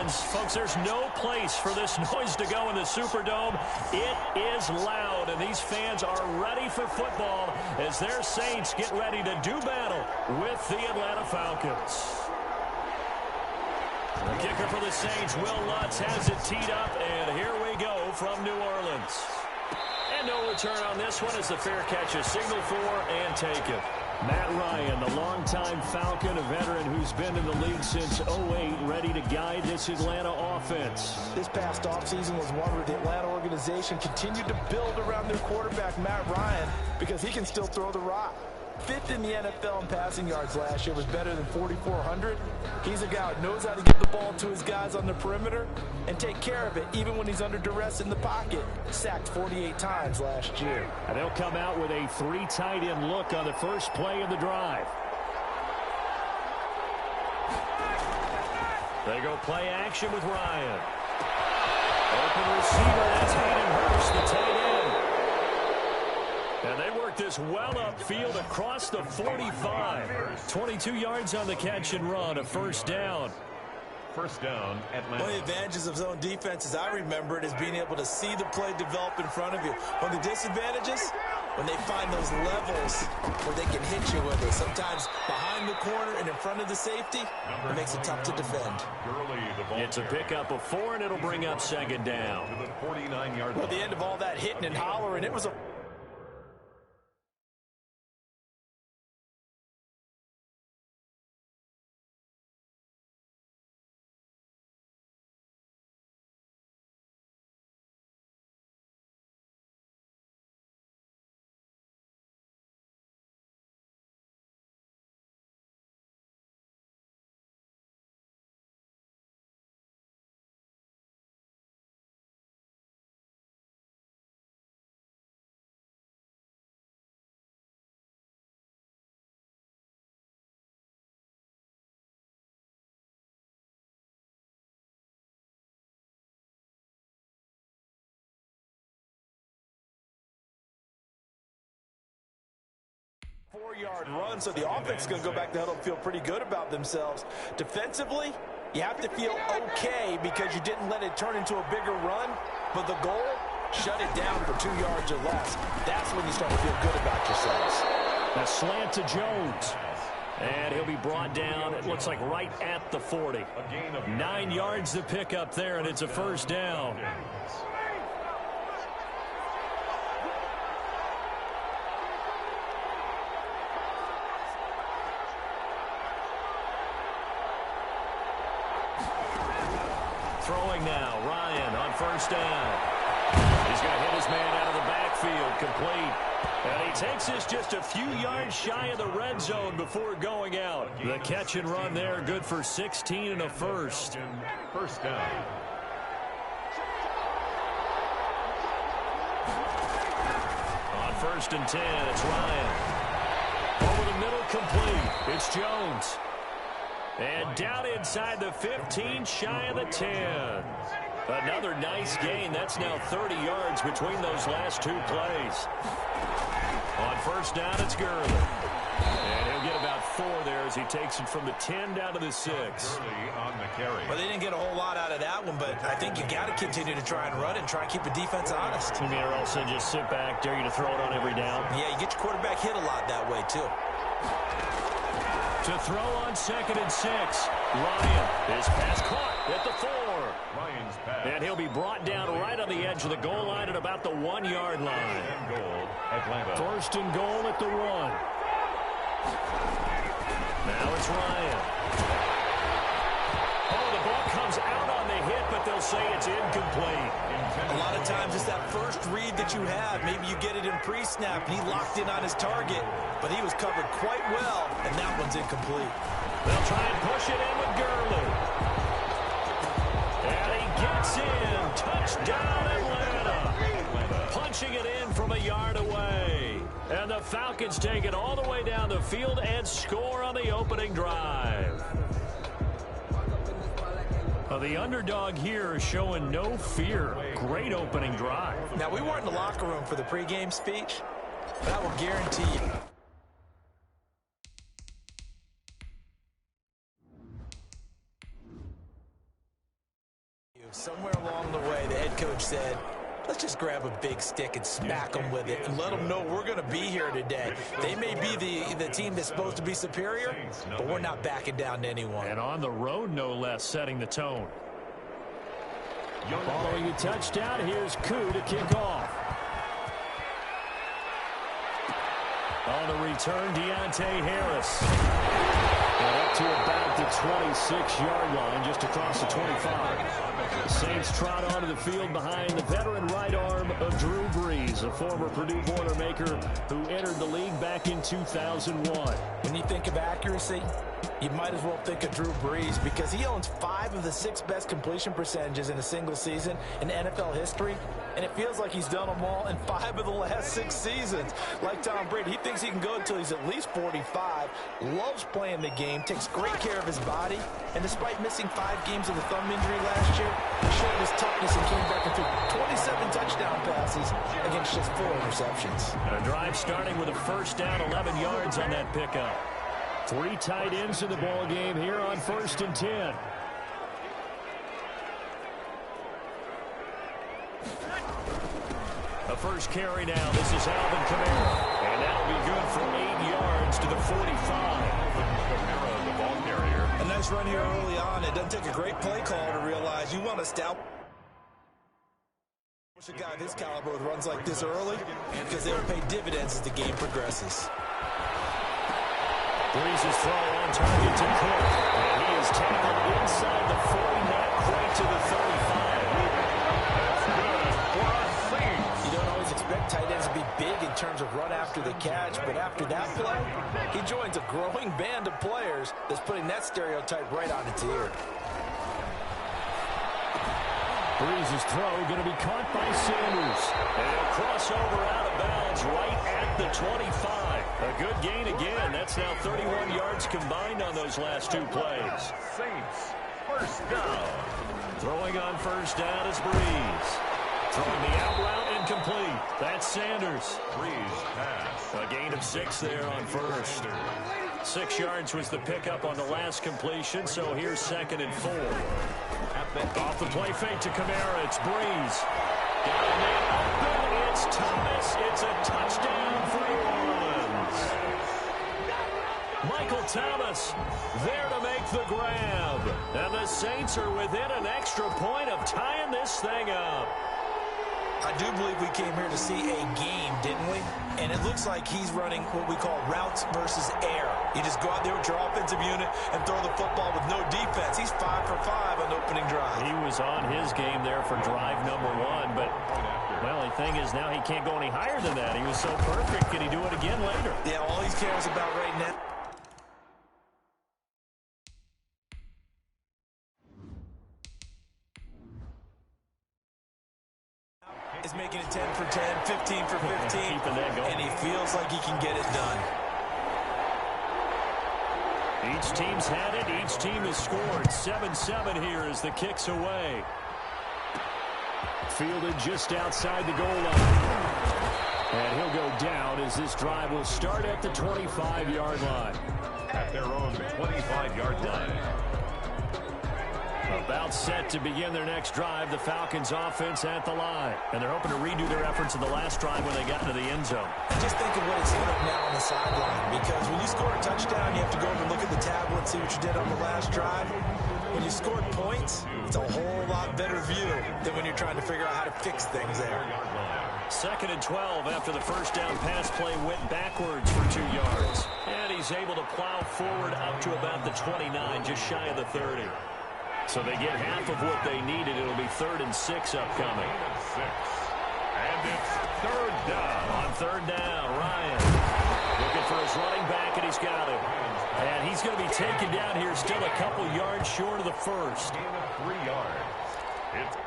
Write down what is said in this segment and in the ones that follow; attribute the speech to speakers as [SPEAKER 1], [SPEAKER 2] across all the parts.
[SPEAKER 1] fans. Folks, there's no place for this noise to go in the Superdome. It is loud, and these fans are ready for football as their Saints get ready to do battle with the Atlanta Falcons. The kicker for the Saints, Will Lutz, has it teed up, and here we go from New Orleans. And no return on this one as the fair catch is signaled for and taken. Matt Ryan, the longtime Falcon, a veteran who's been in the league since '08, ready to guide this Atlanta offense.
[SPEAKER 2] This past offseason was one where the Atlanta organization continued to build around their quarterback, Matt Ryan, because he can still throw the rock. Fifth in the NFL in passing yards last year, was better than 4,400. He's a guy who knows how to get the ball to his guys on the perimeter and take care of it, even when he's under duress in the pocket. Sacked 48 times last year.
[SPEAKER 1] And they'll come out with a 3 tight end look on the first play of the drive. They go play action with Ryan. Open receiver, that's Hayden Hurst, the tight end. And they work this well upfield across the 45. 22 yards on the catch and run, a first down.
[SPEAKER 3] First down, Atlanta.
[SPEAKER 4] One of the advantages of zone defense, as I remember it, is being able to see the play develop in front of you. One of the disadvantages, when they find those levels where they can hit you with it. Sometimes behind the corner and in front of the safety, it makes it tough to defend.
[SPEAKER 1] It's a pickup of 4, and it'll bring up second down.
[SPEAKER 3] To the 49-yard line.
[SPEAKER 2] At the end of all that hitting and hollering, it was a four-yard run, so the offense is going to go back to huddle and feel pretty good about themselves. Defensively, you have to feel okay because you didn't let it turn into a bigger run, but the goal, shut it down for 2 yards or less. That's when you start to feel good about yourselves.
[SPEAKER 1] A slant to Jones. And he'll be brought down, it looks like right at the 40. 9 yards to pick up there, and it's a first down. Throwing now, Ryan on first down. He's going to hit his man out of the backfield, complete. And he takes this just a few yards shy of the red zone before going out. The catch and run there, good for 16 and a first.
[SPEAKER 3] First down.
[SPEAKER 1] On first and 10, it's Ryan. Over the middle, complete. It's Jones. And down inside the 15, shy of the 10. Another nice gain. That's now 30 yards between those last 2 plays. On first down, it's Gurley. And he'll get about 4 there as he takes it from the 10 down to the 6.
[SPEAKER 3] Gurley on the carry.
[SPEAKER 4] Well, they didn't get a whole lot out of that one, but I think you got to continue to try and run and try and keep the defense honest.
[SPEAKER 1] You mean, or else they just sit back, dare you to throw it on every down?
[SPEAKER 4] Yeah, you get your quarterback hit a lot that way, too.
[SPEAKER 1] To throw on second and 6. Ryan, his pass caught at the 4.
[SPEAKER 3] Ryan's pass.
[SPEAKER 1] And he'll be brought down right on the edge of the goal line at about the 1-yard line.
[SPEAKER 3] And goal, Atlanta.
[SPEAKER 1] First and goal at the 1. Now it's Ryan. Oh, the ball comes out on the hit, but they'll say it's incomplete.
[SPEAKER 4] A lot of times it's that first read that you have. Maybe you get it in pre-snap, and he locked in on his target, but he was covered quite well, and that one's incomplete.
[SPEAKER 1] They'll try and push it in with Gurley. And he gets in. Touchdown, Atlanta. Punching it in from a yard away. And the Falcons take it all the way down the field and score on the opening drive. The underdog here is showing no fear. Great opening drive.
[SPEAKER 4] Now, we weren't in the locker room for the pregame speech, but I will guarantee you Somewhere along the way, the head coach said, let's just grab a big stick and smack them with it and let them know we're going to be here today. They may be the team that's supposed to be superior, but we're not backing down to anyone.
[SPEAKER 1] And on the road, no less, setting the tone. Following a touchdown, here's Koo to kick off. On the return, Deontay Harris. And up to about the 26-yard line, just across the 25. The Saints trot onto the field behind the veteran right arm of Drew Brees, a former Purdue Boilermaker who entered the league back in 2001.
[SPEAKER 2] When you think of accuracy, you might as well think of Drew Brees because he owns 5 of the 6 best completion percentages in a single season in NFL history, and it feels like he's done them all in 5 of the last 6 seasons. Like Tom Brady, he thinks he can go until he's at least 45, loves playing the game, takes great care of his body, and despite missing 5 games with a thumb injury last year, he showed his toughness and came back and threw 27 touchdown passes against just 4 interceptions.
[SPEAKER 1] A drive starting with a first down, 11 yards on that pickup. 3 tight ends in the ball game here on 1st and 10. A first carry now. This is Alvin Kamara. And that'll be good for 8 yards to the 45.
[SPEAKER 3] Kamara, the ball carrier.
[SPEAKER 4] A nice run here early on. It doesn't take a great play call to realize you want to stout. Wish a guy of his caliber with runs like this early because they will pay dividends as the game progresses.
[SPEAKER 1] Brees' throw on target to Cook. And he is tackled inside the 40, not quite to the 35.
[SPEAKER 2] You don't always expect tight ends to be big in terms of run after the catch, but after that play, he joins a growing band of players that's putting that stereotype right on its ear.
[SPEAKER 1] Brees' throw going to be caught by Sanders. And a crossover out of bounds right at the 25. A good gain again. That's now 31 yards combined on those last 2 plays.
[SPEAKER 3] Saints, first down.
[SPEAKER 1] Throwing on first down is Brees. Throwing the out route incomplete. That's Sanders.
[SPEAKER 3] Brees pass.
[SPEAKER 1] A gain of 6 there on first. 6 yards was the pickup on the last completion, so here's 2nd and 4. Off the play fake to Kamara, it's Brees. Down there, open, it's Thomas. It's a touchdown for the Ones. Michael Thomas there to make the grab. And the Saints are within an extra point of tying this thing up.
[SPEAKER 4] I do believe we came here to see a game, didn't we? And it looks like he's running what we call routes versus air. You just go out there with your offensive unit and throw the football with no defense. He's 5 for 5 on the opening drive.
[SPEAKER 1] He was on his game there for drive number 1, but, well, the thing is now he can't go any higher than that. He was so perfect. Can he do it again later?
[SPEAKER 4] Yeah, all he cares about right now is making it 10 for 10, 15 for 15, and he feels like he can get it done.
[SPEAKER 1] Each team's had it. Each team has scored. 7-7 here as the kick's away. Fielded just outside the goal line. And he'll go down as this drive will start at the 25-yard line.
[SPEAKER 3] At their own 25-yard line.
[SPEAKER 1] About set to begin their next drive, the Falcons offense at the line. And they're hoping to redo their efforts in the last drive when they got into the end zone.
[SPEAKER 4] Just think of what it's like now on the sideline, because when you score a touchdown, you have to go over and look at the tablet and see what you did on the last drive. When you scored points, it's a whole lot better view than when you're trying to figure out how to fix things there.
[SPEAKER 1] 2nd and 12 after the first down pass play went backwards for 2 yards. And he's able to plow forward up to about the 29, just shy of the 30. So they get half of what they needed. It'll be 3rd and 6 upcoming.
[SPEAKER 3] And it's 3rd down.
[SPEAKER 1] On 3rd down, Ryan looking for his running back, and he's got it. And he's going to be taken down here, still a couple yards short of the first.
[SPEAKER 3] Gain of 3 yards. It's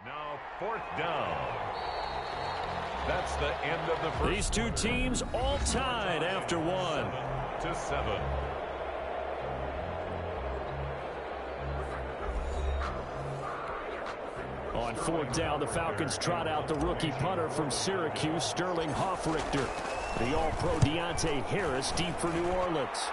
[SPEAKER 3] now 4th down. That's the end of the first.
[SPEAKER 1] These 2 teams all tied after 1.
[SPEAKER 3] 7-7.
[SPEAKER 1] On 4th down, the Falcons trot out the rookie punter from Syracuse, Sterling Hoffrichter. The All-Pro Deontay Harris deep for New Orleans.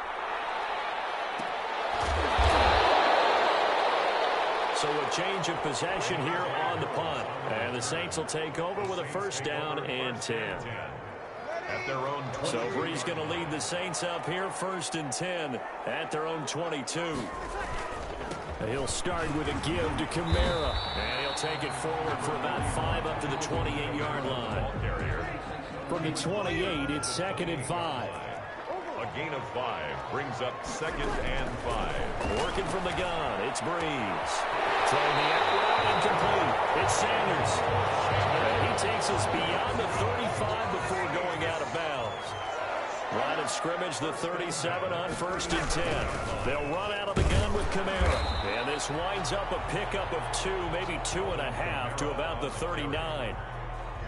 [SPEAKER 1] So a change of possession here on the punt. And the Saints will take over with a first down and 10.
[SPEAKER 3] At their own 22.
[SPEAKER 1] So Brees going to lead the Saints up here, first and 10 at their own 22. He'll start with a give to Kamara. And he'll take it forward for about 5 up to the 28-yard line. From the 28, it's 2nd and 5.
[SPEAKER 3] A gain of 5 brings up 2nd and 5.
[SPEAKER 1] Working from the gun, it's Brees. Throwing the out route incomplete. It's Sanders. And he takes us beyond the 35 before going out of bounds. Line of scrimmage, the 37 on 1st and 10. They'll run out of the gun with Kamara. And this winds up a pickup of 2, maybe 2.5 to about the 39.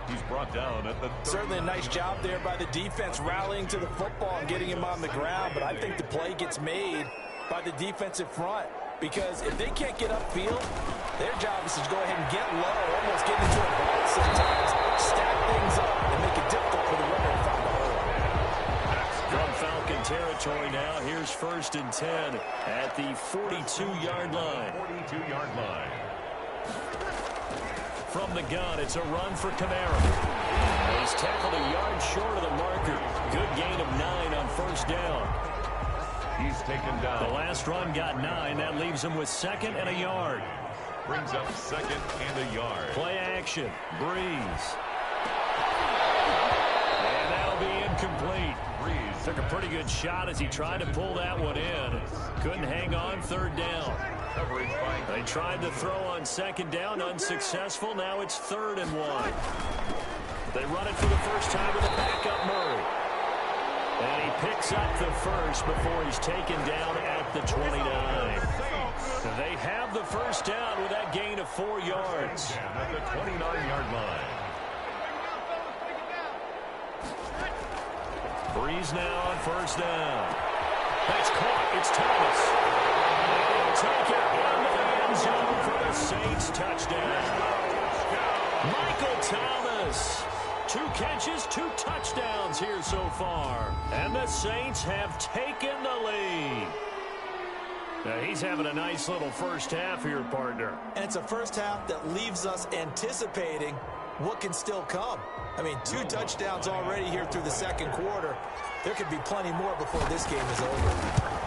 [SPEAKER 3] He's brought down at the 30.
[SPEAKER 2] Certainly a nice job there by the defense rallying to the football and getting him on the ground. But I think the play gets made by the defensive front. Because if they can't get upfield, their job is to go ahead and get low, almost get into a ball sometimes, stack things up, and make it difficult for the runner to find the hole.
[SPEAKER 1] From Falcon territory now, here's 1st and 10 at the 42-yard line.
[SPEAKER 3] 42-yard line.
[SPEAKER 1] From the gun, it's a run for Kamara. He's tackled a yard short of the marker. Good gain of 9 on 1st down.
[SPEAKER 3] He's taken down.
[SPEAKER 1] The last run got 9. That leaves him with 2nd and a yard.
[SPEAKER 3] Brings up 2nd and a yard.
[SPEAKER 1] Play action. Brees. And that'll be incomplete.
[SPEAKER 3] Brees
[SPEAKER 1] took a pretty good shot as he tried to pull that one in. Couldn't hang on, 3rd down.
[SPEAKER 3] Coverage by.
[SPEAKER 1] They tried to throw on 2nd down, unsuccessful. Now it's 3rd and 1. They run it for the first time with a backup Murray. And he picks up the first before he's taken down at the 29. They have the first down with that gain of 4 yards.
[SPEAKER 3] At the 29-yard line.
[SPEAKER 1] Brees now on 1st down. That's caught. It's Thomas. And he'll take it into the end zone for the Saints touchdown. Michael Thomas. 2 catches, 2 touchdowns here so far. And the Saints have taken the lead. Now he's having a nice little first half here, partner.
[SPEAKER 4] And it's a first half that leaves us anticipating what can still come. I mean, 2 touchdowns already here through the 2nd quarter. There could be plenty more before this game is over.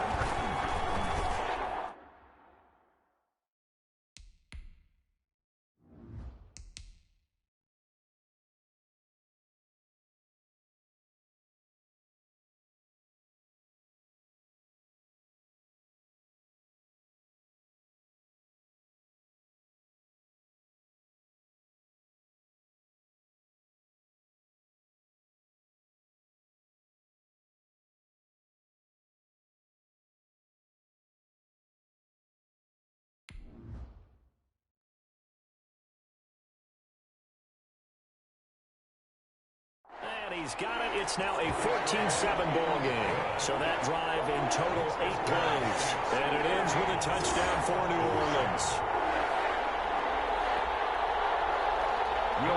[SPEAKER 1] And he's got it. It's now a 14-7 ball game. So that drive in total 8 plays. And it ends with a touchdown for New Orleans.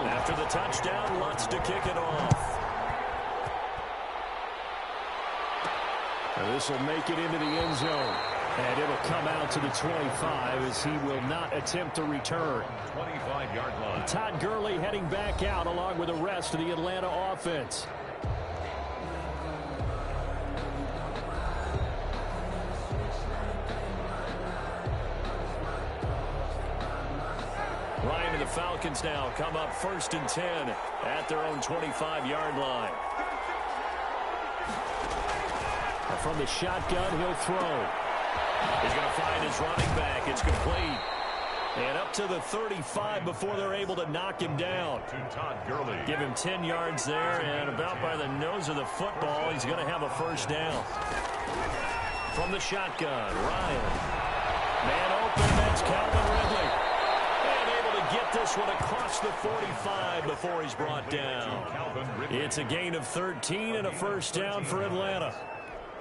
[SPEAKER 1] After the touchdown, Lutz to kick it off. And this will make it into the end zone. And it'll come out to the 25 as he will not attempt to return.
[SPEAKER 3] 25-yard line.
[SPEAKER 1] Todd Gurley heading back out along with the rest of the Atlanta offense. Ryan and the Falcons now come up 1st and 10 at their own 25-yard line. From the shotgun, he'll throw. He's going to find his running back. It's complete. And up to the 35 before they're able to knock him down.
[SPEAKER 3] To Todd Gurley.
[SPEAKER 1] Give him 10 yards there, and about by the nose of the football, he's going to have a first down. From the shotgun, Ryan. Man open, that's Calvin Ridley. And able to get this one across the 45 before he's brought down. It's a gain of 13 and a first down for Atlanta.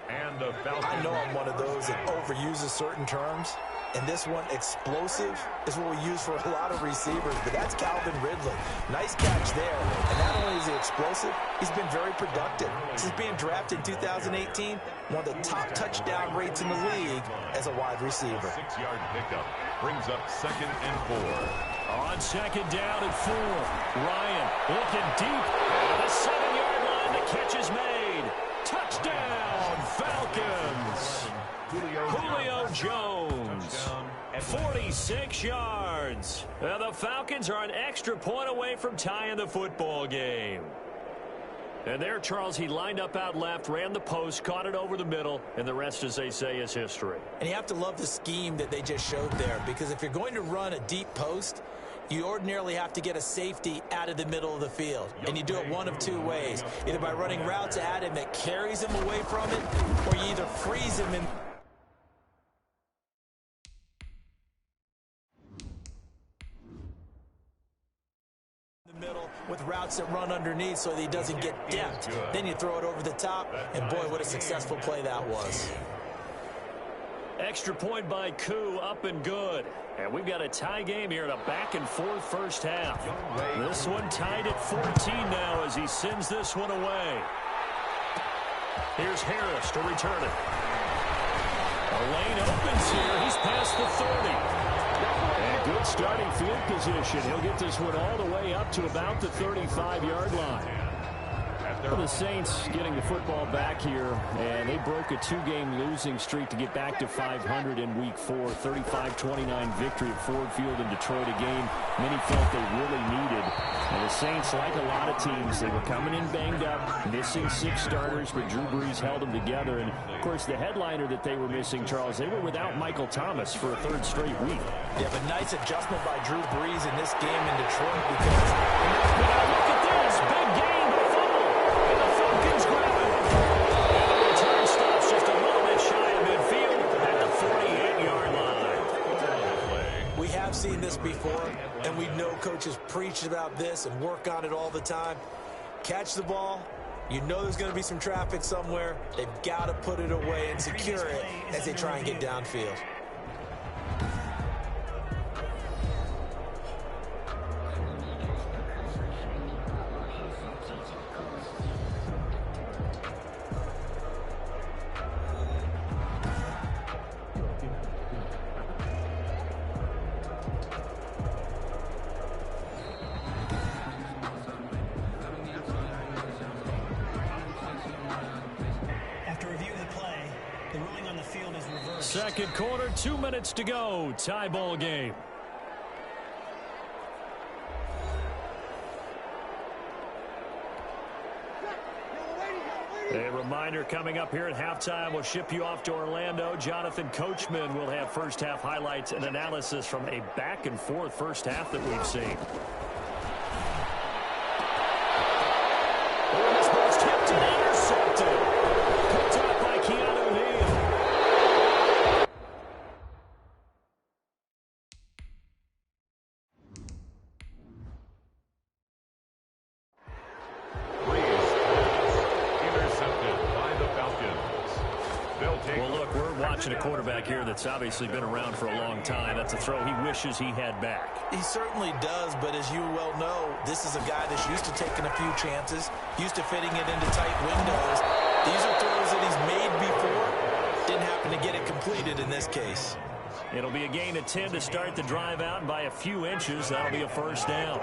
[SPEAKER 3] And the Falcons.
[SPEAKER 4] I know I'm one of those that overuses certain terms. And this one, explosive, is what we use for a lot of receivers, but that's Calvin Ridley. Nice catch there. And not only is he explosive, he's been very productive. Since being drafted in 2018, one of the top touchdown rates in the league as a wide receiver.
[SPEAKER 3] 6-yard pickup brings up 2nd and 4.
[SPEAKER 1] On 2nd down and 4. Ryan looking deep at the 7-yard line. The catch is made. Touchdown, Falcons. Julio Jones, 46 yards. Now the Falcons are an extra point away from tying the football game. And there, Charles, he lined up out left, ran the post, caught it over the middle, and the rest, as they say, is history.
[SPEAKER 4] And you have to love the scheme that they just showed there, because if you're going to run a deep post, you ordinarily have to get a safety out of the middle of the field. And you do it one of two ways, either by running routes at him that carries him away from it, or you either freeze him in middle with routes that run underneath so that he doesn't get depth. Then you throw it over the top, and boy, what a successful play that was.
[SPEAKER 1] Extra point by Koo, up and good. And we've got a tie game here in a back-and-forth first half. This one tied at 14 now as he sends this one away. Here's Harris to return it. A lane opens here. He's past the 30. And good starting field position. He'll get this one all the way up to about the 35-yard line. Well, the Saints getting the football back here, and they broke a 2-game losing streak to get back to 500 in Week 4. 35-29 victory at Ford Field in Detroit, a game many felt they really needed. And the Saints, like a lot of teams, they were coming in banged up, missing 6 starters, but Drew Brees held them together. And, of course, the headliner that they were missing, Charles, they were without Michael Thomas for a 3rd straight week.
[SPEAKER 4] Yeah, but nice adjustment by Drew Brees in this game in Detroit because...
[SPEAKER 1] Look at this, big game, but a fumble. And the Falcons grab it. And the return stops just a little bit shy of midfield at the 48-yard line.
[SPEAKER 4] We have seen this before, and we know coaches preach about this and work on it all the time. Catch the ball. You know there's going to be some traffic somewhere. They've got to put it away and secure it as they try and get downfield.
[SPEAKER 1] Second quarter, 2 minutes to go. Tie ball game. A reminder coming up here at halftime. We'll ship you off to Orlando. Jonathan Coachman will have first half highlights and analysis from a back-and-forth first half that we've seen. Oh, this ball's tipped and intercepted. Picked up by Keanu Neal. A quarterback here that's obviously been around for a long time. That's a throw he wishes he had back.
[SPEAKER 4] He certainly does, but as you well know, this is a guy that's used to taking a few chances, used to fitting it into tight windows. These are throws that he's made before. Didn't happen to get it completed in this case.
[SPEAKER 1] It'll be a gain of 10 to start the drive out, and by a few inches, that'll be a first down.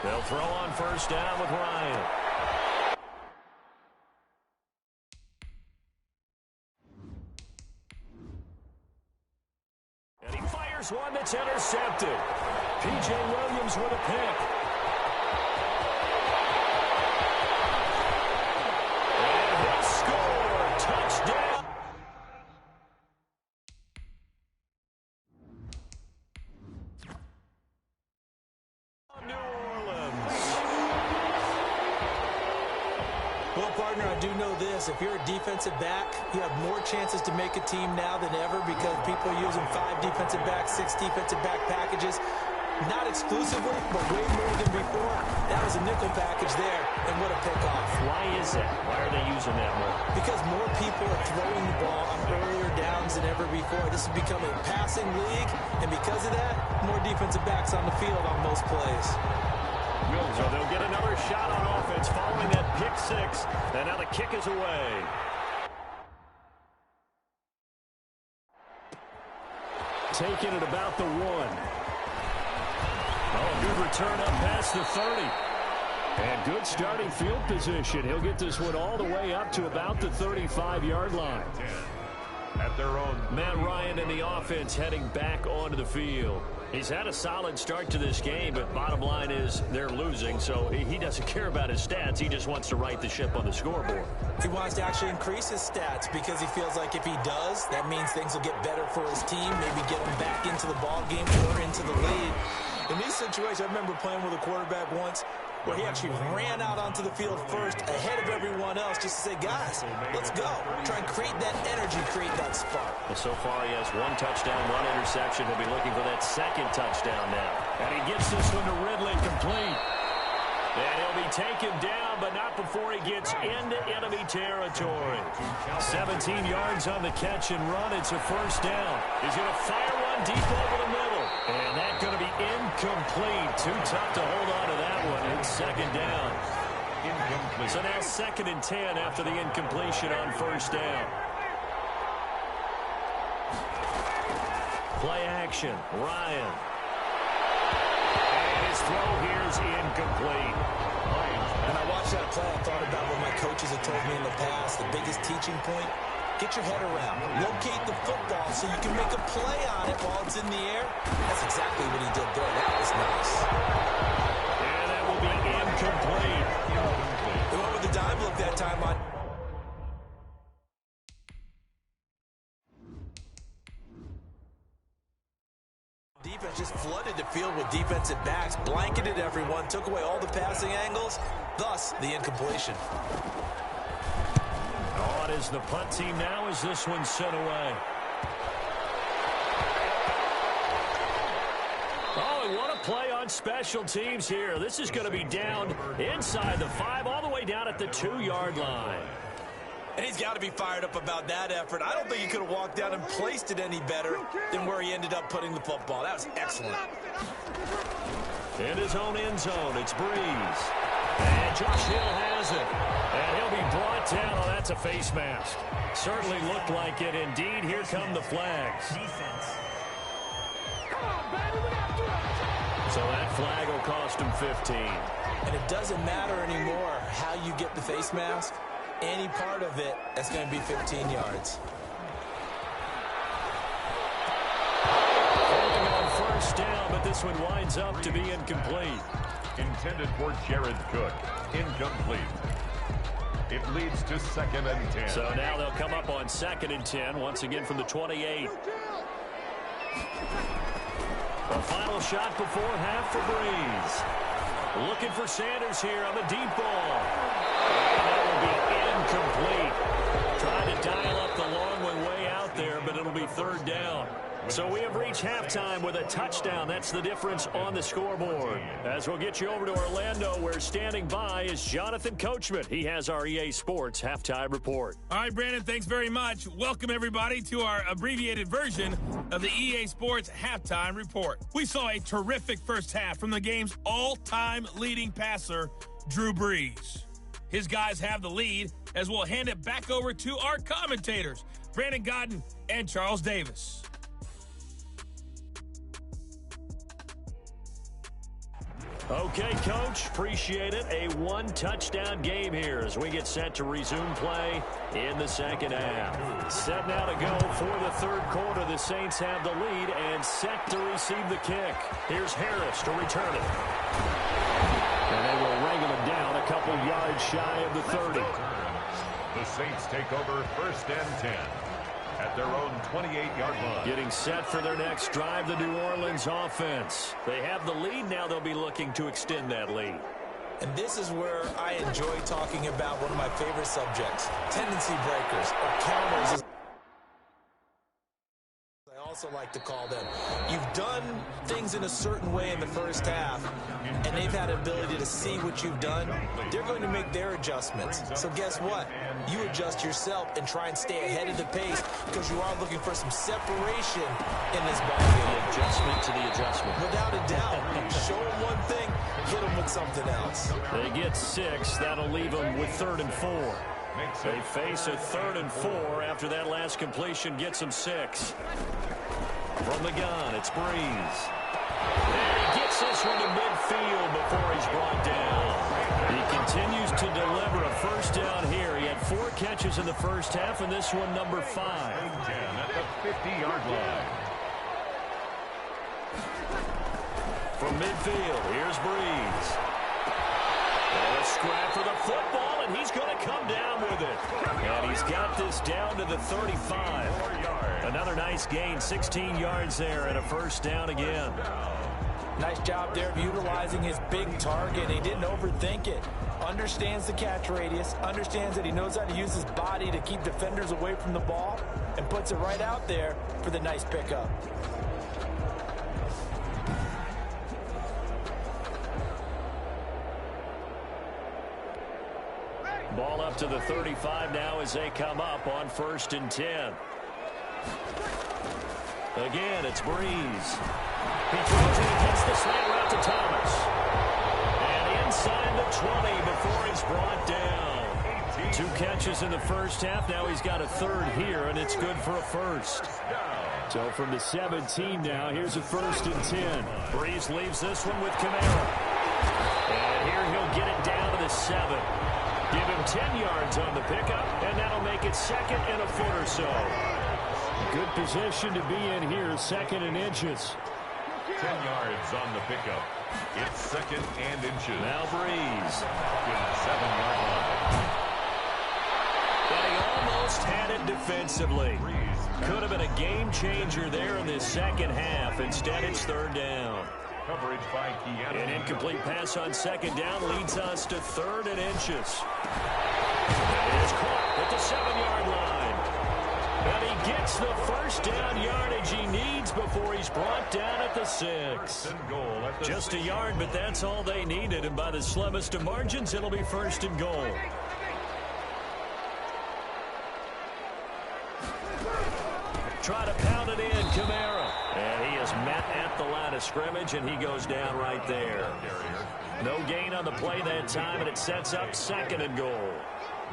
[SPEAKER 1] They'll throw on first down with Ryan. One that's intercepted. P.J. Williams with a pick. And he'll score. Touchdown. New Orleans.
[SPEAKER 4] Well, partner, I do know this. If you're a defensive back, you have more chances to make a team now than ever because people are using 5 defensive backs, 6 defensive back packages. Not exclusively, but way more than before. That was a nickel package there, and what a pick-off.
[SPEAKER 1] Why is that? Why are they using that more?
[SPEAKER 4] Because more people are throwing the ball on earlier downs than ever before. This has become a passing league, and because of that, more defensive backs on the field on most plays.
[SPEAKER 1] So they'll get another shot on offense following that pick six, and now the kick is away. Taking it about the 1. Oh, good return up past the 30. And good starting field position. He'll get this one all the way up to about the 35-yard line.
[SPEAKER 3] At their own.
[SPEAKER 1] Matt Ryan and the offense heading back onto the field. He's had a solid start to this game, but bottom line is they're losing, so he doesn't care about his stats. He just wants to right the ship on the scoreboard.
[SPEAKER 4] He wants to actually increase his stats because he feels like if he does, that means things will get better for his team, maybe get him back into the ball game or into the lead. In these situations, I remember playing with a quarterback once where he actually ran out onto the field first ahead of everyone else just to say, guys, let's go. Try and create that energy, create that spark.
[SPEAKER 1] Well, so far he has 1 touchdown, 1 interception. He'll be looking for that second touchdown now. And he gets this one to Ridley complete. And he'll be taken down, but not before he gets into enemy territory. 17 yards on the catch and run. It's a first down. He's going to fire one deep over the middle. And that's going to be incomplete. Too tough to hold on to that one. It's second down. Incomplete. So now 2nd and 10 after the incompletion on first down. Play action. Ryan. And his throw here is incomplete.
[SPEAKER 4] When I watched that play, I thought about what my coaches have told me in the past. The biggest teaching point, get your head around. Locate the football so you can make a play on it while it's in the air. That's exactly what he did there. That was nice.
[SPEAKER 1] And that will be incomplete.
[SPEAKER 4] He went with the dime look that time on. Defense just flooded the field with defensive backs, blanketed everyone, took away all the passing angles, thus the incompletion.
[SPEAKER 1] On is the punt team now as this one's sent away. Oh, and what a play on special teams here. This is going to be down inside the 5, all the way down at the 2-yard line.
[SPEAKER 4] And he's got to be fired up about that effort. I don't think he could have walked down and placed it any better than where he ended up putting the football. That was excellent.
[SPEAKER 1] In his own end zone, it's Breeze. And Josh Hill has it. And he'll be brought down. Oh, that's a face mask. Certainly looked like it. Indeed, here come the flags. So that flag will cost him 15.
[SPEAKER 4] And it doesn't matter anymore how you get the face mask. Any part of it, that's going to be 15 yards.
[SPEAKER 1] Holding on first down, but this one winds up to be incomplete.
[SPEAKER 3] Intended for Jared Cook. Incomplete. It leads to 2nd and 10.
[SPEAKER 1] So now they'll come up on 2nd and 10, once again from the 28. A final shot before half for Breeze. Looking for Sanders here on the deep ball. And that will be incomplete. Trying to dial up the long one way out there, but it'll be 3rd down. So we have reached halftime with a touchdown. That's the difference on the scoreboard. As we'll get you over to Orlando, where standing by is Jonathan Coachman. He has our EA Sports halftime report.
[SPEAKER 5] All right, Brandon, thanks very much. Welcome, everybody, to our abbreviated version of the EA Sports halftime report. We saw a terrific first half from the game's all-time leading passer, Drew Brees. His guys have the lead, as we'll hand it back over to our commentators, Brandon Godden and Charles Davis.
[SPEAKER 1] Okay, Coach, appreciate it. A 1-touchdown game here as we get set to resume play in the second half. Set now to go for the 3rd quarter. The Saints have the lead and set to receive the kick. Here's Harris to return it. And they will wrangle it down a couple yards shy of the 30.
[SPEAKER 3] The Saints take over 1st and 10. At their own 28-yard line.
[SPEAKER 1] Getting set for their next drive, the New Orleans offense. They have the lead now. They'll be looking to extend that lead.
[SPEAKER 4] And this is where I enjoy talking about one of my favorite subjects, tendency breakers or counters. I also also like to call them. You've done things in a certain way in the first half, and they've had an ability to see what you've done. They're going to make their adjustments. So guess what? You adjust yourself and try and stay ahead of the pace because you are looking for some separation in this ballgame.
[SPEAKER 1] Adjustment to the adjustment.
[SPEAKER 4] Without a doubt. Show them one thing, hit them with something else.
[SPEAKER 1] They get 6. That'll leave them with 3rd and 4. They face a 3rd and 4 after that last completion gets them 6. From the gun, it's Breeze. And he gets this one to midfield before he's brought down. He continues to deliver a first down here. He had 4 catches in the first half, and this one number 5.
[SPEAKER 3] At the 50-yard line.
[SPEAKER 1] From midfield, here's Breeze. And a scrap for the football, and he's going to come down with it. And he's got this down to the 35. Another nice gain, 16 yards there, and a first down again.
[SPEAKER 2] Nice job there of utilizing his big target. He didn't overthink it. Understands the catch radius, understands that he knows how to use his body to keep defenders away from the ball, and puts it right out there for the nice pickup.
[SPEAKER 1] Ball up to the 35 now as they come up on 1st and 10. Again, it's Breeze. He throws it against the slant route to Thomas. And inside the 20 before he's brought down. 2 catches in the first half. Now he's got a 3rd here, and it's good for a first. So from the 17 now, here's a 1st and 10. Breeze leaves this one with Kamara. And here he'll get it down to the 7. Give him 10 yards on the pickup, and that'll make it 2nd and a foot or so. Good position to be in here, 2nd and inches.
[SPEAKER 3] 10 yards on the pickup. It's 2nd and inches.
[SPEAKER 1] Now Breeze.
[SPEAKER 3] 7-yard line.
[SPEAKER 1] And he almost had it defensively. Could have been a game changer there in this second half. Instead, it's 3rd down.
[SPEAKER 3] Coverage by Keanu.
[SPEAKER 1] An incomplete pass on 2nd down leads us to 3rd and inches. And it's caught at the 7-yard line. And he gets the first down yardage he needs before he's brought down at the 6. Just a yard, but that's all they needed. And by the slimmest of margins, it'll be 1st and goal. Try to pound it in, Kamara. And he is met at the line of scrimmage, and he goes down right there. No gain on the play that time, and it sets up 2nd and goal.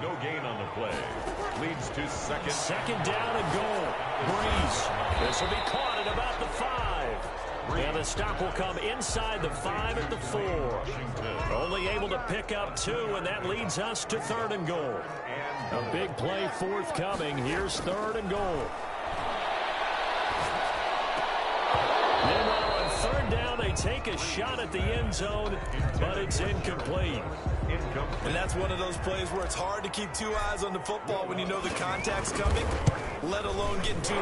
[SPEAKER 3] No gain on the play. Leads to 2nd.
[SPEAKER 1] 2nd down and goal. Breeze. This will be caught at about the 5. And the stop will come inside the 5 at the 4. Only able to pick up 2, and that leads us to 3rd and goal. A big play forthcoming. Here's 3rd and goal. Meanwhile, on 3rd down, they take a shot at the end zone, but it's incomplete.
[SPEAKER 4] And that's one of those plays where it's hard to keep 2 eyes on the football when you know the contact's coming, let alone getting 2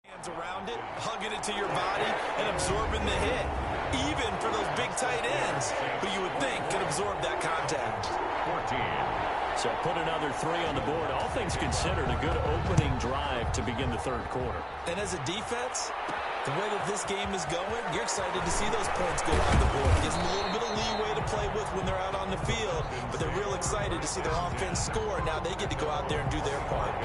[SPEAKER 4] hands around it, hugging it to your body, and absorbing the hit. Even for those big tight ends who you would think can absorb that contact.
[SPEAKER 3] 14.
[SPEAKER 1] So put another 3 on the board. All things considered, a good opening drive to begin the 3rd quarter.
[SPEAKER 4] And as a defense, the way that this game is going, you're excited to see those points go on the board. It gives them a little bit of leeway to play with when they're out on the field, but they're real excited to see their offense score. Now they get to go out there and do their part.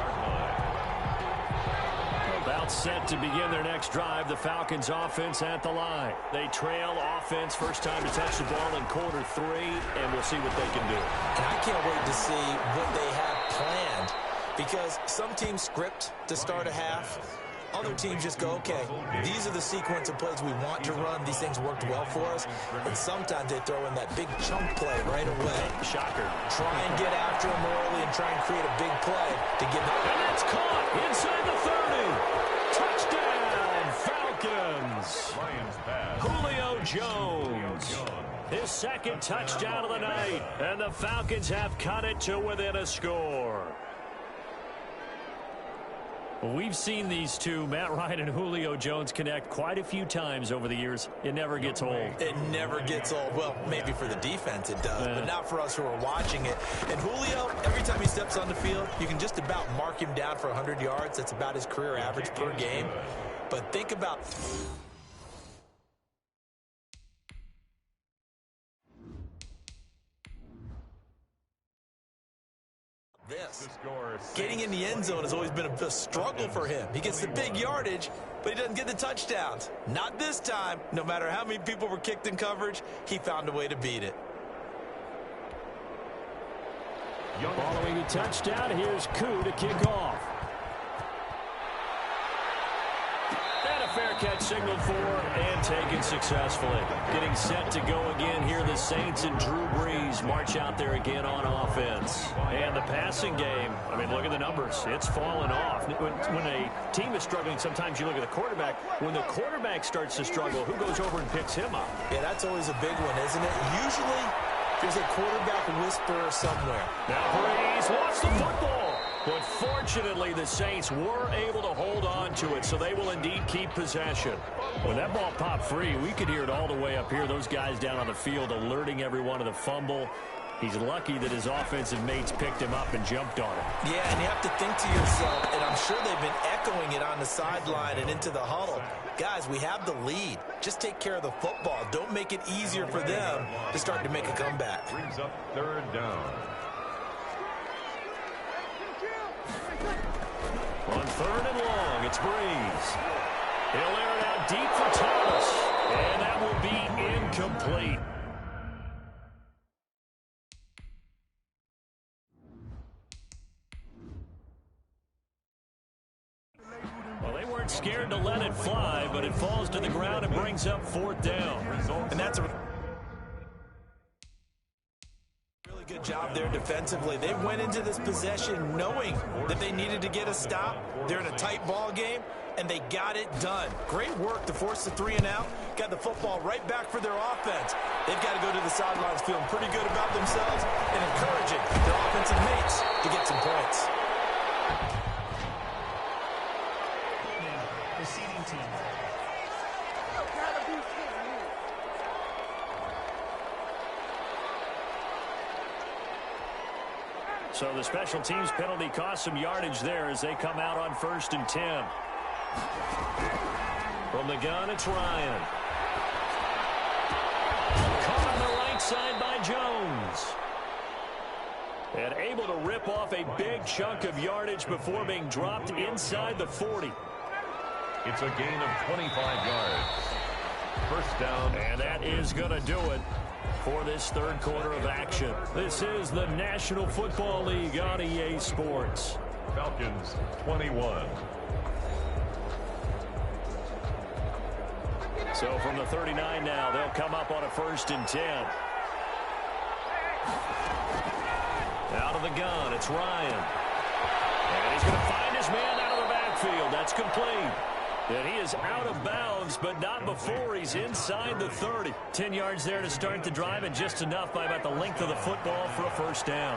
[SPEAKER 1] About set to begin their next drive, the Falcons offense at the line. They trail offense, first time to touch the ball in quarter 3, and we'll see what they can do.
[SPEAKER 4] And I can't wait to see what they have planned, because some teams script to start a half. Other teams just go, okay, these are the sequence of plays we want to run. These things worked well for us. And sometimes they throw in that big chunk play right away.
[SPEAKER 1] Shocker.
[SPEAKER 4] Try and get after them early and try and create a big play to give them.
[SPEAKER 1] And that's caught inside the 30. Touchdown, Falcons.
[SPEAKER 3] Lions pass.
[SPEAKER 1] Julio Jones. His 2nd touchdown of the night. And the Falcons have cut it to within a score. We've seen these two, Matt Ryan and Julio Jones, connect quite a few times over the years. It never gets old.
[SPEAKER 4] It never gets old. Well, maybe for the defense it does, but not for us who are watching it. And Julio, every time he steps on the field, you can just about mark him down for 100 yards. That's about his career average per game. But think about this. Getting in the end zone has always been a struggle for him. He gets the big yardage, but he doesn't get the touchdowns. Not this time. No matter how many people were kicked in coverage, he found a way to beat it.
[SPEAKER 1] Following the touchdown, here's Koo to kick off. And a fair catch signaled for and taken successfully. Getting set to go again here. The Saints and Drew Brees march out there again on offense. And the passing game, I mean, look at the numbers. It's fallen off. When a team is struggling, sometimes you look at the quarterback. When the quarterback starts to struggle, who goes over and picks him up?
[SPEAKER 4] Yeah, that's always a big one, isn't it? Usually, there's a quarterback whisperer somewhere.
[SPEAKER 1] Now Brees lost the football. But fortunately, the Saints were able to hold on to it, so they will indeed keep possession. When that ball popped free, we could hear it all the way up here. Those guys down on the field alerting everyone of the fumble. He's lucky that his offensive mates picked him up and jumped on it.
[SPEAKER 4] Yeah, and you have to think to yourself, and I'm sure they've been echoing it on the sideline and into the huddle. Guys, we have the lead. Just take care of the football. Don't make it easier for them to start to make a comeback.
[SPEAKER 3] Brings up third down.
[SPEAKER 1] On third and long, it's Brees. He'll air it out deep for Thomas, and that will be incomplete. Well, they weren't scared to let it fly, but it falls to the ground and brings up fourth down.
[SPEAKER 4] And that's a good job there defensively. They went into this possession knowing that they needed to get a stop. They're in a tight ball game, and they got it done. Great work to force the 3 and out. Got the football right back for their offense. They've got to go to the sidelines feeling pretty good about themselves and encouraging their offensive mates to get some points.
[SPEAKER 6] Receiving team.
[SPEAKER 1] So the special teams penalty cost some yardage there as they come out on 1st and 10. From the gun, it's Ryan. Caught on the right side by Jones. And able to rip off a big chunk of yardage before being dropped inside the 40.
[SPEAKER 3] It's a gain of 25 yards. First down.
[SPEAKER 1] And that is going to do it for this third quarter of action. This is the National Football League on EA Sports.
[SPEAKER 3] Falcons 21.
[SPEAKER 1] So from the 39 now, they'll come up on a 1st and 10. Out of the gun, it's Ryan. And he's going to find his man out of the backfield. That's complete. And he is out of bounds, but not before he's inside the 30. 10 yards there to start the drive, and just enough by about the length of the football for a first down.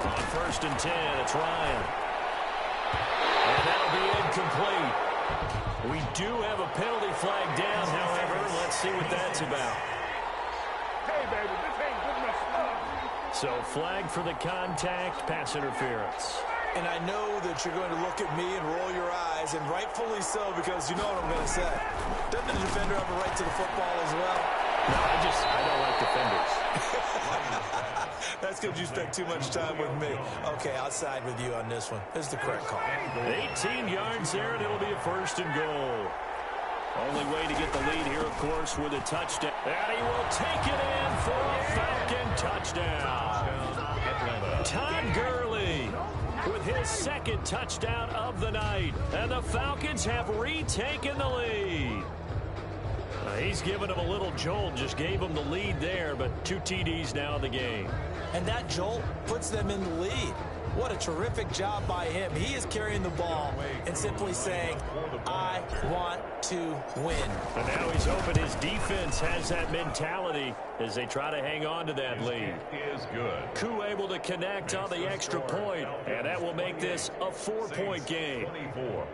[SPEAKER 1] On 1st and 10, it's Ryan. And that'll be incomplete. We do have a penalty flag down, however. Let's see what that's about.
[SPEAKER 6] Hey, baby, this ain't good enough stuff.
[SPEAKER 1] So flag for the contact, pass interference.
[SPEAKER 4] And I know that you're going to look at me and roll your eyes, and rightfully so, because you know what I'm going to say. Doesn't the defender have a right to the football as well?
[SPEAKER 1] No, I don't like defenders.
[SPEAKER 4] That's because you spent too much time with me. Okay, I'll side with you on this one. This is the correct call.
[SPEAKER 1] 18 yards there, and it'll be a 1st and goal. Only way to get the lead here, of course, with a touchdown. And he will take it in for a Falcon touchdown. Todd Gurley with his 2nd touchdown of the night. And the Falcons have retaken the lead. He's given him a little jolt, just gave him the lead there, but 2 TDs now in the game.
[SPEAKER 4] And that jolt puts them in the lead. What a terrific job by him. He is carrying the ball and simply saying, I want to win.
[SPEAKER 1] And now he's hoping his defense has that mentality as they try to hang on to that lead.
[SPEAKER 3] Is good.
[SPEAKER 1] Koo able to connect on the extra point, and that will make this a 4-point game.
[SPEAKER 3] 24.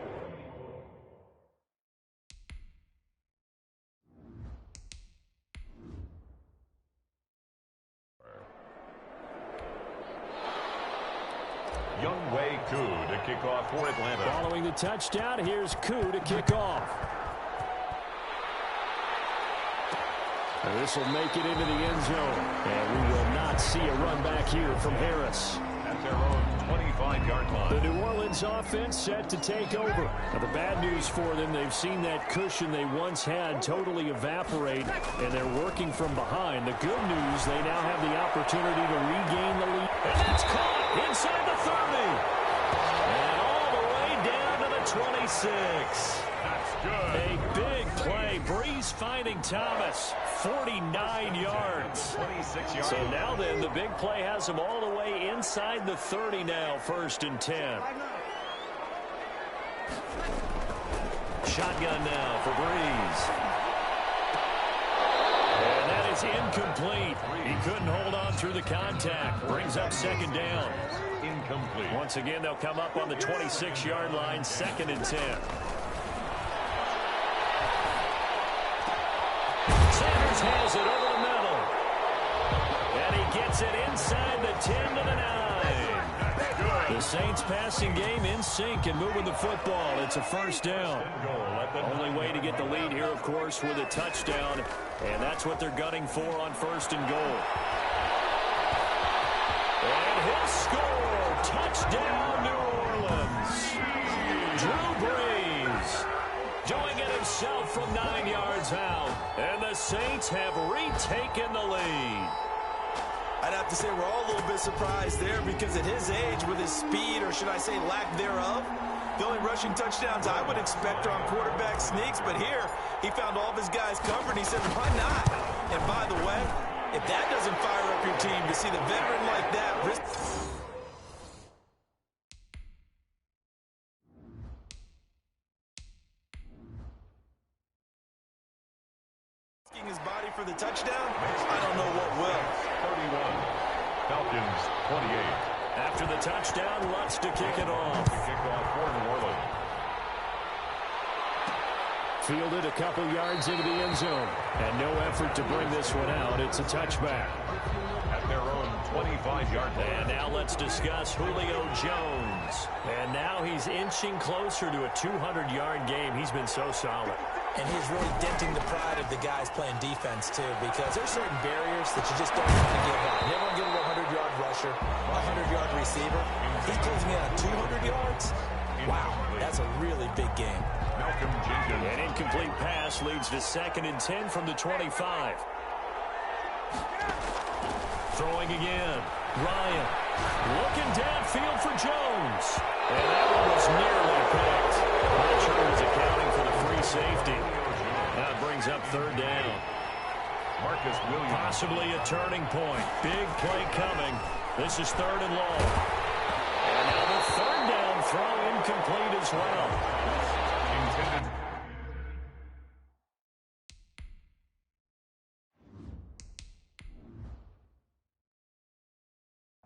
[SPEAKER 3] Younghoe Koo to kick off for Atlanta.
[SPEAKER 1] Following the touchdown, here's Koo to kick off. And this will make it into the end zone. And we will not see a run back here from Harris.
[SPEAKER 3] At their own 25-yard line.
[SPEAKER 1] The New Orleans offense set to take over. Now, the bad news for them, they've seen that cushion they once had totally evaporate, and they're working from behind. The good news, they now have the opportunity to regain the lead. And that's caught inside the 30. And all the way down to the 26.
[SPEAKER 3] That's good.
[SPEAKER 1] A big play. Breeze finding Thomas. 49 yards.
[SPEAKER 3] 26 yards.
[SPEAKER 1] So now then, the big play has them all the way inside the 30 now, 1st and 10. Shotgun now for Breeze. And that is incomplete. He couldn't hold on through the contact. Brings up 2nd down.
[SPEAKER 3] Incomplete.
[SPEAKER 1] Once again, they'll come up on the 26-yard line, 2nd and 10. Sanders has it over the middle. And he gets it inside the 10 to the 9. The Saints passing game in sync and moving the football. It's a 1st down. Only way to get the lead here, of course, with a touchdown. And that's what they're gunning for on 1st and goal. And he'll score. Touchdown, New Orleans. Drew Brees doing it himself from 9 yards out. And the Saints have retaken the lead.
[SPEAKER 4] I'd have to say we're all a little bit surprised there because at his age, with his speed, or should I say lack thereof, the only rushing touchdowns I would expect are on quarterback sneaks. But here, he found all of his guys covered, and he said, why not? And by the way, if that doesn't fire up your team to see the veteran like that his body for the touchdown, I don't know what will.
[SPEAKER 3] 31. Falcons 28.
[SPEAKER 1] After the touchdown, Lutz to kick it off.
[SPEAKER 3] To kick off for New Orleans.
[SPEAKER 1] Fielded a couple yards into the end zone. And no effort to bring this one out. It's a touchback.
[SPEAKER 3] At their own 25-yard line.
[SPEAKER 1] And now let's discuss Julio Jones. And now he's inching closer to a 200-yard game. He's been so solid.
[SPEAKER 4] And he's really denting the pride of the guys playing defense, too, because there's certain barriers that you just don't want to give up. Never give him a 100-yard rusher, a 100-yard receiver. He's closing in on 200 yards. Wow, that's a really big game.
[SPEAKER 3] Malcolm Jenkins.
[SPEAKER 1] An incomplete pass leads to 2nd and 10 from the 25. Throwing again. Ryan looking downfield for Jones. And that one was nearly picked. Not sure he was accounting for the free safety. Now it brings up 3rd down.
[SPEAKER 3] Marcus Williams.
[SPEAKER 1] Possibly a turning point. Big play coming. This is 3rd and long. And now the 3rd down throw incomplete as well.
[SPEAKER 3] Intended.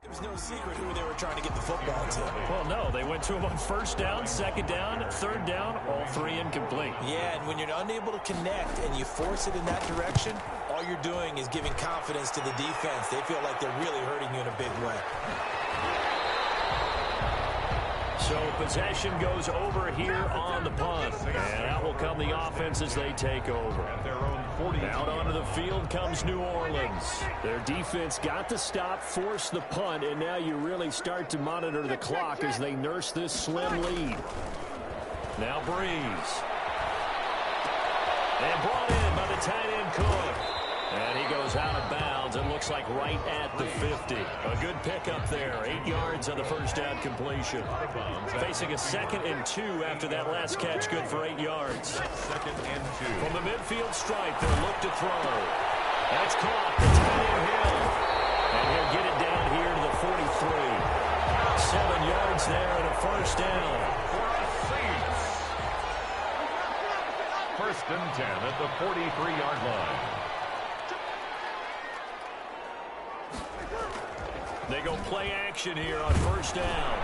[SPEAKER 4] It was no secret who they were trying to get the football to.
[SPEAKER 1] Well, no, they went to him on 1st down, 2nd down, 3rd down, all 3 incomplete.
[SPEAKER 4] Yeah, and when you're unable to connect and you force it in that direction, all you're doing is giving confidence to the defense. They feel like they're really hurting you in a big way.
[SPEAKER 1] So possession goes over here on the punt. And out will come the offense as they take over.
[SPEAKER 3] At their own 40.
[SPEAKER 1] Out onto the field comes New Orleans. Their defense got the stop, forced the punt, and now you really start to monitor the clock as they nurse this slim lead. Now Breeze. And brought in by the tight end Cook. And he goes out of bounds. It looks like right at the 50. A good pickup there. 8 yards on the 1st down completion. Facing a 2nd and 2 after that last catch. Good for 8 yards.
[SPEAKER 3] 2nd and 2.
[SPEAKER 1] From the midfield stripe, they'll look to throw. That's caught. The tight end Hill. And he'll get it down here to the 43. first down.
[SPEAKER 3] For a Saints. First and 10 at the 43-yard line.
[SPEAKER 1] They go play action here on first down.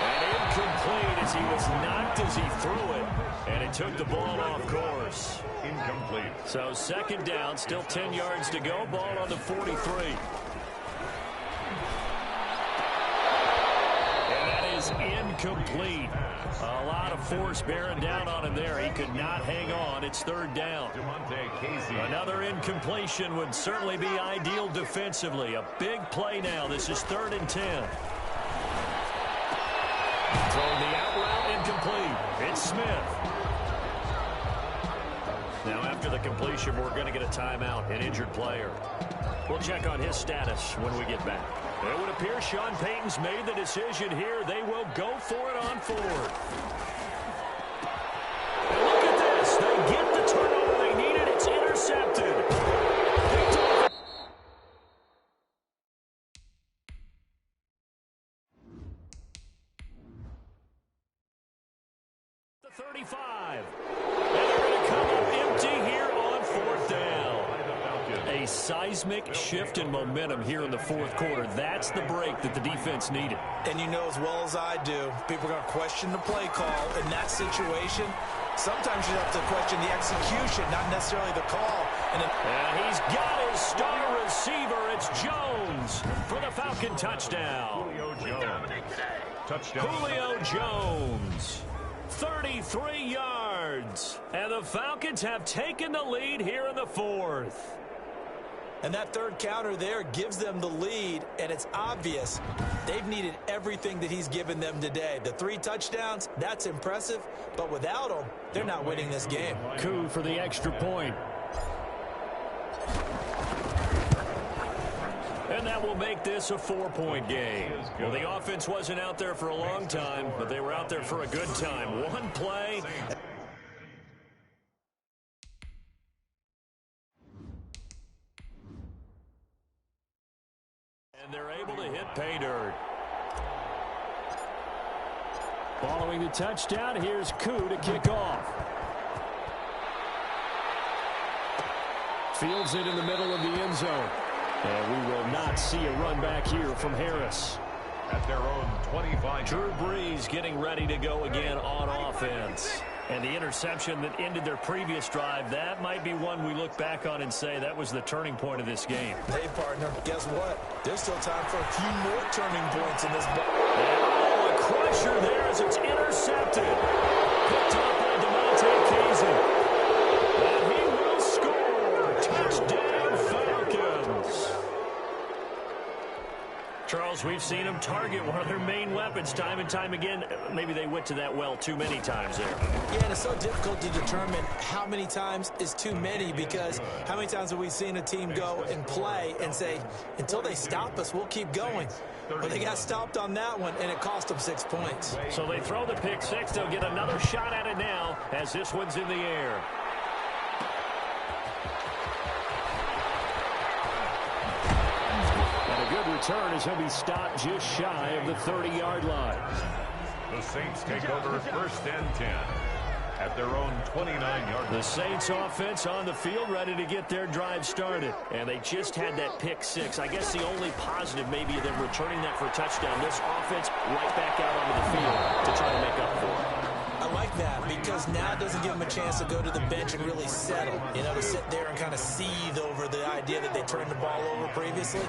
[SPEAKER 1] And incomplete as he was knocked as he threw it. And it took the ball off course.
[SPEAKER 3] Incomplete.
[SPEAKER 1] So second down, still 10 yards to go. Ball on the 43. And that is incomplete. A lot of force bearing down on him there. He could not hang on. It's third down. Another incompletion would certainly be ideal defensively. A big play now. This is 3rd and 10. Throwing the out route, incomplete. It's Smith. Now after the completion, we're going to get a timeout, an injured player. We'll check on his status when we get back. It would appear Sean Payton's made the decision here. They will go for it on 4th. And look at this. They get the turnover they needed. It's intercepted. The 35. And they're going to come up empty here on 4th down. A seismic shift in momentum here in the 4th quarter. That's the break that the defense needed.
[SPEAKER 4] And you know as well as I do, people are going to question the play call in that situation. Sometimes you have to question the execution, not necessarily the call. And
[SPEAKER 1] he's got his star receiver. It's Jones for the Falcon touchdown.
[SPEAKER 3] Julio Jones. Touchdown.
[SPEAKER 1] Julio Jones. 33 yards. And the Falcons have taken the lead here in the 4th.
[SPEAKER 4] And that third counter there gives them the lead, and it's obvious they've needed everything that he's given them today. The 3 touchdowns, that's impressive, but without him, they're not winning this game.
[SPEAKER 1] Coup for the extra point. And that will make this a 4-point game. Well, the offense wasn't out there for a long time, but they were out there for a good time. One play. And they're able to hit pay dirt. Following the touchdown, here's Coup to kick off. Fields it in the middle of the end zone. And we will not see a run back here from Harris.
[SPEAKER 3] At their own 25.
[SPEAKER 1] Drew Brees getting ready to go again on offense. And the interception that ended their previous drive, that might be one we look back on and say that was the turning point of this game.
[SPEAKER 4] Hey, partner, guess what? There's still time for a few more turning points in this ball.
[SPEAKER 1] Oh, a crusher there as it's intercepted. Picked up by DeMonte Kazin. And he will score. Touchdown, Falcons. Charles, we've seen them target one of their main weapons time and time again. Maybe they went to that well too many times there.
[SPEAKER 4] Yeah, and it's so difficult to determine how many times is too many, because how many times have we seen a team go and play and say, until they stop us, we'll keep going. But they got stopped on that one, and it cost them 6 points.
[SPEAKER 1] So they throw the pick six. They'll get another shot at it now as this one's in the air. Return as he'll be stopped just shy of the 30-yard line.
[SPEAKER 3] The Saints take over 1st and 10 at their own 29-yard line.
[SPEAKER 1] The Saints offense on the field ready to get their drive started. And they just had that pick six. I guess the only positive maybe of them returning that for a touchdown. This offense right back out onto the field to try to make up for it.
[SPEAKER 4] I like that, because now it doesn't give them a chance to go to the bench and really settle, you know, to sit there and kind of seethe over the idea that they turned the ball over previously.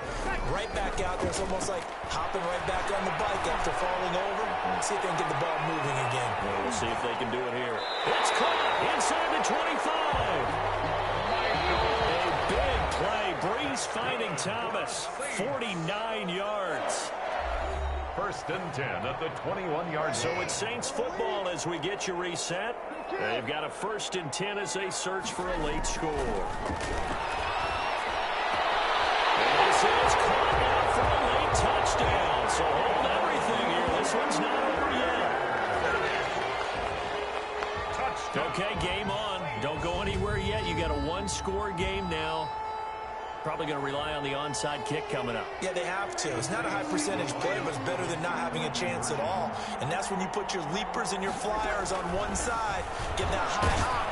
[SPEAKER 4] Right back out there, it's almost like hopping right back on the bike after falling over. See if they can get the ball moving again.
[SPEAKER 1] Well, we'll see if they can do it here. It's caught inside the 25. A big play. Brees finding Thomas. 49 yards.
[SPEAKER 3] 1st and 10 at the 21-yard line.
[SPEAKER 1] So it's Saints football as we get you reset. They've got a 1st and 10 as they search for a late score. And this is caught now for a late touchdown. So hold everything here. This one's not over yet. Touchdown. Okay, game on. Don't go anywhere yet. You got a one-score game now. probably going to rely on the onside kick coming up.
[SPEAKER 4] Yeah, they have to. It's not a high percentage play, but it's better than not having a chance at all. And that's when you put your leapers and your flyers on one side, get that high hop,